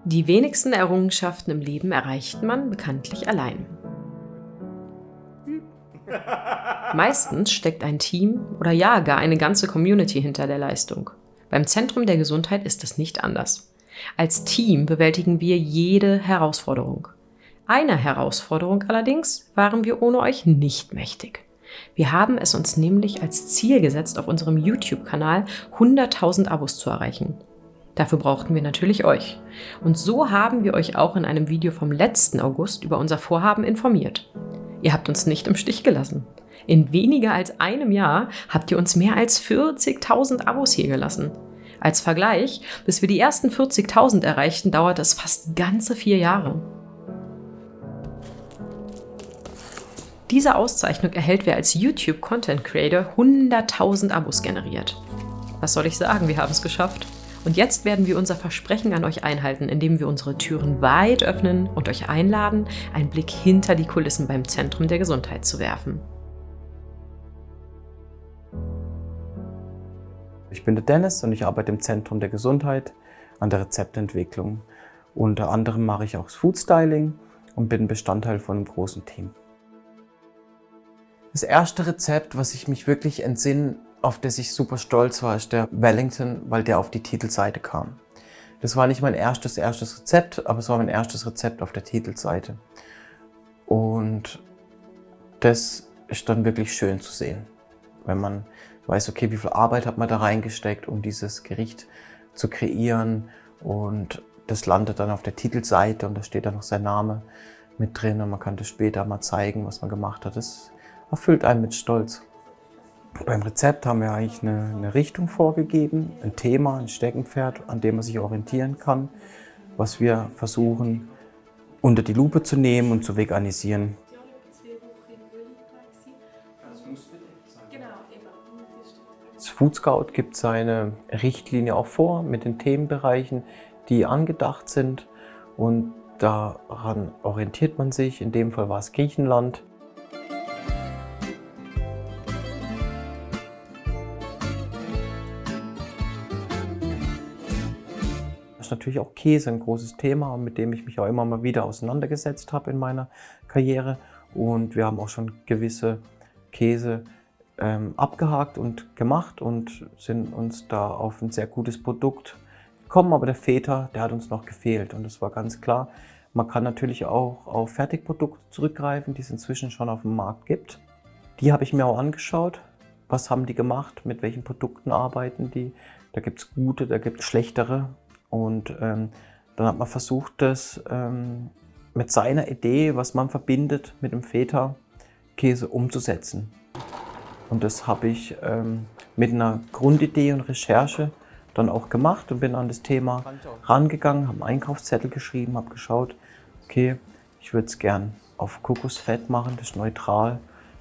Die wenigsten Errungenschaften im Leben erreicht man bekanntlich allein. Meistens steckt ein Team oder ja gar eine ganze Community hinter der Leistung. Beim Zentrum der Gesundheit ist es nicht anders. Als Team bewältigen wir jede Herausforderung. Einer Herausforderung allerdings waren wir ohne euch nicht mächtig. Wir haben es uns nämlich als Ziel gesetzt, auf unserem YouTube-Kanal 100.000 Abos zu erreichen. Dafür brauchten wir natürlich euch. Und so haben wir euch auch in einem Video vom letzten August über unser Vorhaben informiert. Ihr habt uns nicht im Stich gelassen. In weniger als einem Jahr habt ihr uns mehr als 40.000 Abos hier gelassen. Als Vergleich, bis wir die ersten 40.000 erreichten, dauerte es fast ganze 4 Jahre. Diese Auszeichnung erhält, wer als YouTube-Content-Creator 100.000 Abos generiert. Was soll ich sagen, wir haben es geschafft. Und jetzt werden wir unser Versprechen an euch einhalten, indem wir unsere Türen weit öffnen und euch einladen, einen Blick hinter die Kulissen beim Zentrum der Gesundheit zu werfen. Ich bin der Dennis und ich arbeite im Zentrum der Gesundheit an der Rezeptentwicklung. Unter anderem mache ich auch das Foodstyling und bin Bestandteil von einem großen Team. Das erste Rezept, was ich mich wirklich entsinne, auf das ich super stolz war, ist der Wellington, weil der auf die Titelseite kam. Das war nicht mein erstes Rezept, aber es war mein erstes Rezept auf der Titelseite. Und das ist dann wirklich schön zu sehen, wenn man weiß, okay, wie viel Arbeit hat man da reingesteckt, um dieses Gericht zu kreieren, und das landet dann auf der Titelseite und da steht dann noch sein Name mit drin und man kann das später mal zeigen, was man gemacht hat. Das erfüllt einen mit Stolz. Beim Rezept haben wir eigentlich eine Richtung vorgegeben, ein Thema, ein Steckenpferd, an dem man sich orientieren kann, was wir versuchen unter die Lupe zu nehmen und zu veganisieren. Das Food Scout gibt seine Richtlinie auch vor mit den Themenbereichen, die angedacht sind, und daran orientiert man sich. In dem Fall war es Griechenland. Das ist natürlich auch Käse ein großes Thema, mit dem ich mich auch immer mal wieder auseinandergesetzt habe in meiner Karriere. Und wir haben auch schon gewisse Käse abgehakt und gemacht und sind uns da auf ein sehr gutes Produkt gekommen. Aber der Feta, der hat uns noch gefehlt. Und das war ganz klar. Man kann natürlich auch auf Fertigprodukte zurückgreifen, die es inzwischen schon auf dem Markt gibt. Die habe ich mir auch angeschaut. Was haben die gemacht? Mit welchen Produkten arbeiten die? Da gibt es gute, da gibt es schlechtere. Und dann hat man versucht, das mit seiner Idee, was man verbindet mit dem Feta-Käse, umzusetzen. Und das habe ich mit einer Grundidee und Recherche dann auch gemacht und bin an das Thema rangegangen, habe einen Einkaufszettel geschrieben, habe geschaut, okay, ich würde es gern auf Kokosfett machen, das ist neutral.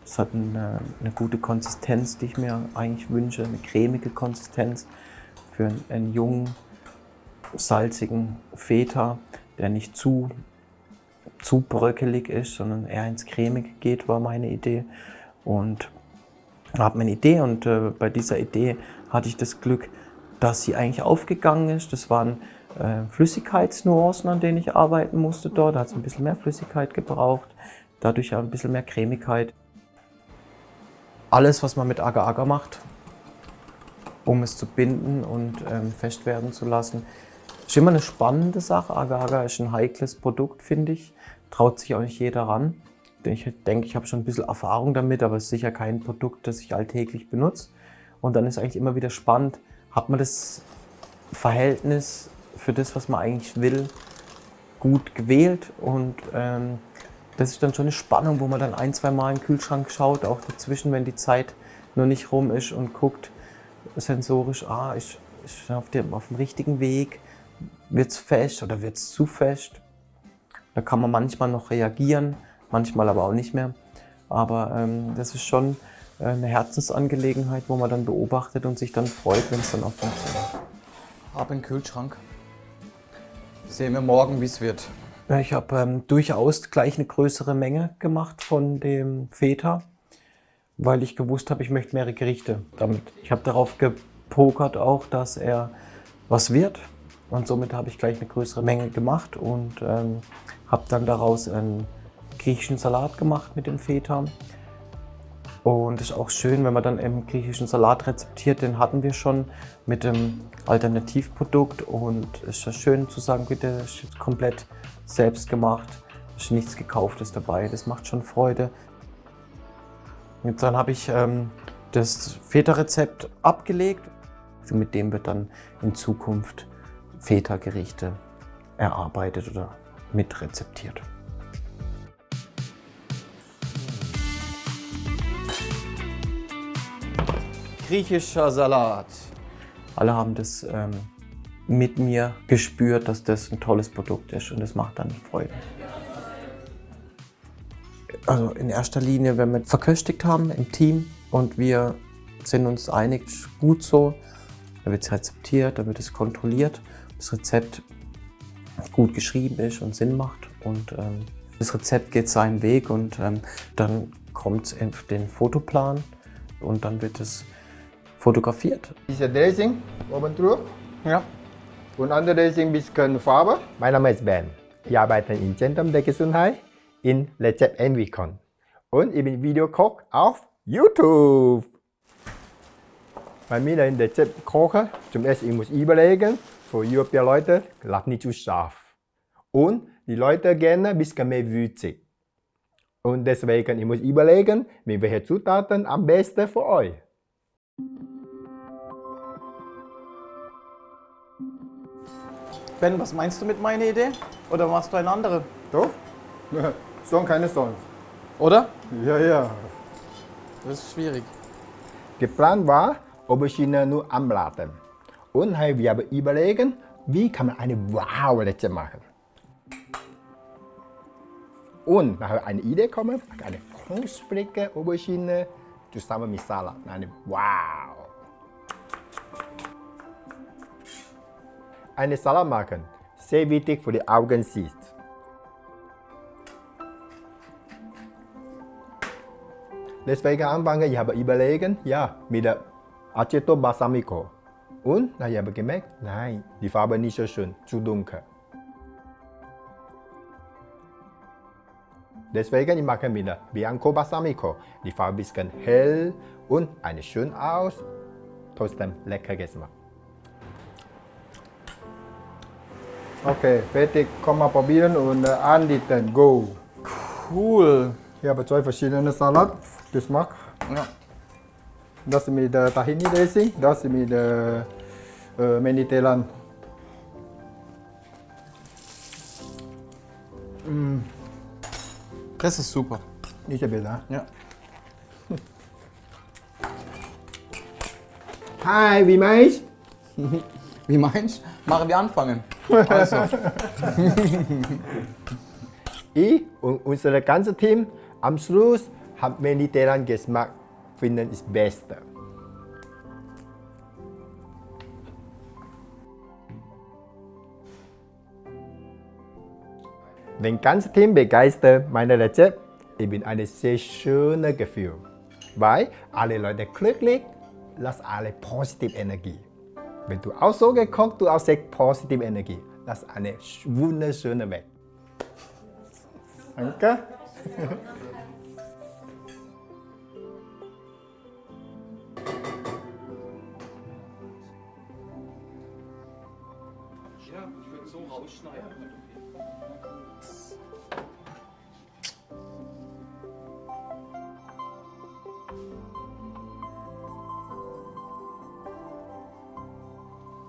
Das hat eine gute Konsistenz, die ich mir eigentlich wünsche, eine cremige Konsistenz für einen jungen, salzigen Feta, der nicht zu bröckelig ist, sondern eher ins Cremige geht, war meine Idee. Und habe eine Idee, und bei dieser Idee hatte ich das Glück, dass sie eigentlich aufgegangen ist. Das waren Flüssigkeitsnuancen, an denen ich arbeiten musste dort. Da hat es ein bisschen mehr Flüssigkeit gebraucht, dadurch ein bisschen mehr Cremigkeit. Alles, was man mit Agar-Agar macht, um es zu binden und fest werden zu lassen, ist immer eine spannende Sache. Agar-Agar ist ein heikles Produkt, finde ich. Traut sich auch nicht jeder ran. Ich denke, ich habe schon ein bisschen Erfahrung damit, aber es ist sicher kein Produkt, das ich alltäglich benutze. Und dann ist eigentlich immer wieder spannend, hat man das Verhältnis für das, was man eigentlich will, gut gewählt. Und das ist dann schon eine Spannung, wo man dann 1-2 Mal in den Kühlschrank schaut, auch dazwischen, wenn die Zeit noch nicht rum ist, und guckt sensorisch, ist auf dem richtigen Weg, wird es fest oder wird es zu fest. Da kann man manchmal noch reagieren, manchmal aber auch nicht mehr. Aber das ist schon eine Herzensangelegenheit, wo man dann beobachtet und sich dann freut, wenn es dann auch funktioniert. Habe einen Kühlschrank. Sehen wir morgen, wie es wird. Ich habe durchaus gleich eine größere Menge gemacht von dem Feta, weil ich gewusst habe, ich möchte mehrere Gerichte damit. Ich habe darauf gepokert auch, dass er was wird. Und somit habe ich gleich eine größere Menge gemacht und habe dann daraus einen griechischen Salat gemacht mit dem Feta. Und es ist auch schön, wenn man dann im griechischen Salat rezeptiert, den hatten wir schon mit dem Alternativprodukt. Und es ist ja schön zu sagen, bitte, das ist jetzt komplett selbst gemacht, es ist nichts Gekauftes dabei, das macht schon Freude. Und dann habe ich das Feta-Rezept abgelegt. Mit dem wird dann in Zukunft Feta-Gerichte erarbeitet oder mitrezeptiert. Griechischer Salat. Alle haben das mit mir gespürt, dass das ein tolles Produkt ist und das macht dann Freude. Also in erster Linie, wenn wir verköstigt haben im Team und wir sind uns einig, gut so, da wird es rezeptiert, da wird es kontrolliert, das Rezept gut geschrieben ist und Sinn macht und das Rezept geht seinen Weg und dann kommt es in den Fotoplan und dann wird es fotografiert. Diese Dressing oben drauf Ja. und andere Dressing bisschen Farbe. Mein Name ist Ben. Ich arbeite im Zentrum der Gesundheit in Rezept Envicon. Und ich bin Videokoch auf YouTube. Bei mir in Rezept kochen, zum ersten ich muss überlegen, für Europäer Leute, lass nicht zu scharf. Und die Leute gerne ein bisschen mehr würzig. Und deswegen ich muss überlegen, mit welchen Zutaten am besten für euch. Ben, was meinst du mit meiner Idee? Oder machst du eine andere? So? Song keine Songs. Oder? Ja, ja. Das ist schwierig. Geplant war, Aubergine nur anbraten. Und wir haben überlegen, wie kann man eine Wow-Rezept machen. Und da habe ich eine Idee bekommen, eine knusprige Aubergine zusammen mit Salat. Eine Wow! Eine Salat machen, sehr wichtig für die Augen siehst. Deswegen anfangen, ich habe überlegen, ja, mit der Aceto Balsamico. Und ich habe gemerkt, nein, die Farbe nicht so schön, zu dunkel. Deswegen ich mache mit der Bianco Balsamico. Die Farbe ein bisschen hell und eine schön aus, trotzdem lecker Geschmack. Okay, fertig, komm mal probieren und anbieten, go! Cool. Ich habe zwei verschiedene Salatgeschmack. Ja. Das mit Tahini Dressing, das mit Mediterran. Das ist super. Nicht besser. Ja. Hi, wie meinst Wie meinst du? Machen wir anfangen. Also. ich und unser ganzes Team am Schluss haben mediterranen Geschmack, finden ist Beste. Wenn ganze Team begeistert mein Rezept, ich bin ein sehr schönes Gefühl, weil alle Leute glücklich, lass alle positive Energie. Wenn du auch so gekocht, du auch sehr positive Energie, das ist eine wunderschöne Welt. Danke.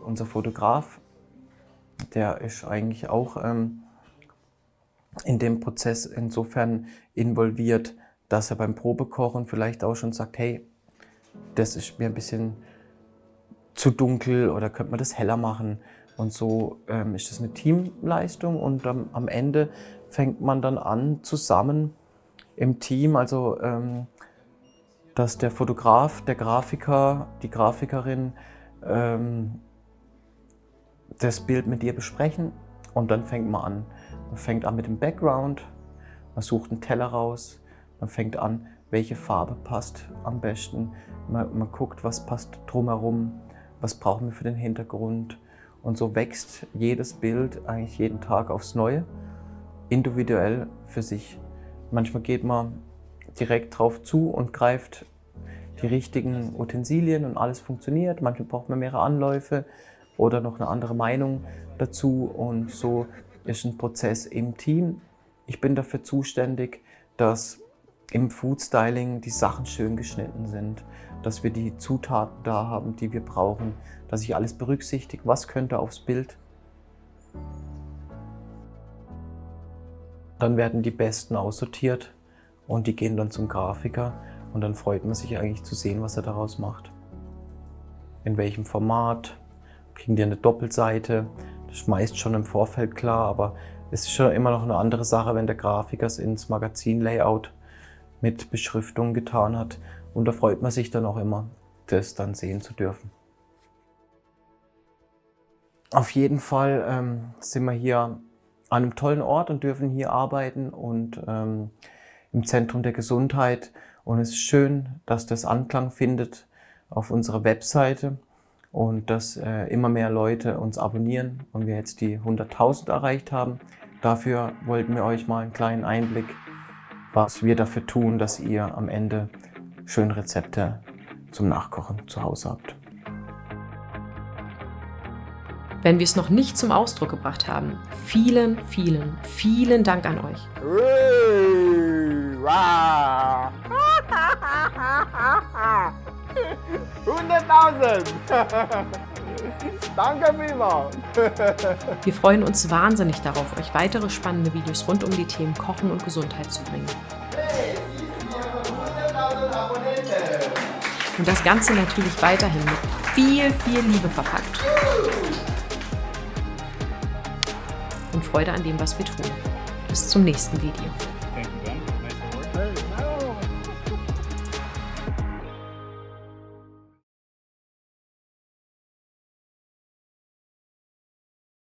Unser Fotograf, der ist eigentlich auch in dem Prozess insofern involviert, dass er beim Probekochen vielleicht auch schon sagt, hey, das ist mir ein bisschen zu dunkel oder könnte man das heller machen. Und so ist das eine Teamleistung und am Ende fängt man dann an zusammen im Team, also dass der Fotograf, der Grafiker, die Grafikerin das Bild mit dir besprechen und dann fängt man an. Man fängt an mit dem Background, man sucht einen Teller raus, man fängt an, welche Farbe passt am besten, man guckt, was passt drumherum, was brauchen wir für den Hintergrund Und so wächst jedes Bild eigentlich jeden Tag aufs Neue, individuell für sich. Manchmal geht man direkt drauf zu und greift die richtigen Utensilien und alles funktioniert. Manchmal braucht man mehrere Anläufe oder noch eine andere Meinung dazu. Und so ist ein Prozess im Team. Ich bin dafür zuständig, dass im Foodstyling die Sachen schön geschnitten sind, dass wir die Zutaten da haben, die wir brauchen, dass ich alles berücksichtige, was könnte aufs Bild. Dann werden die Besten aussortiert und die gehen dann zum Grafiker und dann freut man sich eigentlich zu sehen, was er daraus macht. In welchem Format, kriegen die eine Doppelseite, das ist meist schon im Vorfeld klar, aber es ist schon immer noch eine andere Sache, wenn der Grafiker es ins Magazin-Layout mit Beschriftung getan hat. Und da freut man sich dann auch immer, das dann sehen zu dürfen. Auf jeden Fall sind wir hier an einem tollen Ort und dürfen hier arbeiten und im Zentrum der Gesundheit. Und es ist schön, dass das Anklang findet auf unserer Webseite und dass immer mehr Leute uns abonnieren und wir jetzt die 100.000 erreicht haben. Dafür wollten wir euch mal einen kleinen Einblick, was wir dafür tun, dass ihr am Ende schöne Rezepte zum Nachkochen zu Hause habt. Wenn wir es noch nicht zum Ausdruck gebracht haben, vielen, vielen, vielen Dank an euch. Wow! 100.000! Danke vielmals! Wir freuen uns wahnsinnig darauf, euch weitere spannende Videos rund um die Themen Kochen und Gesundheit zu bringen. Und das Ganze natürlich weiterhin mit viel, viel Liebe verpackt. Und Freude an dem, was wir tun. Bis zum nächsten Video.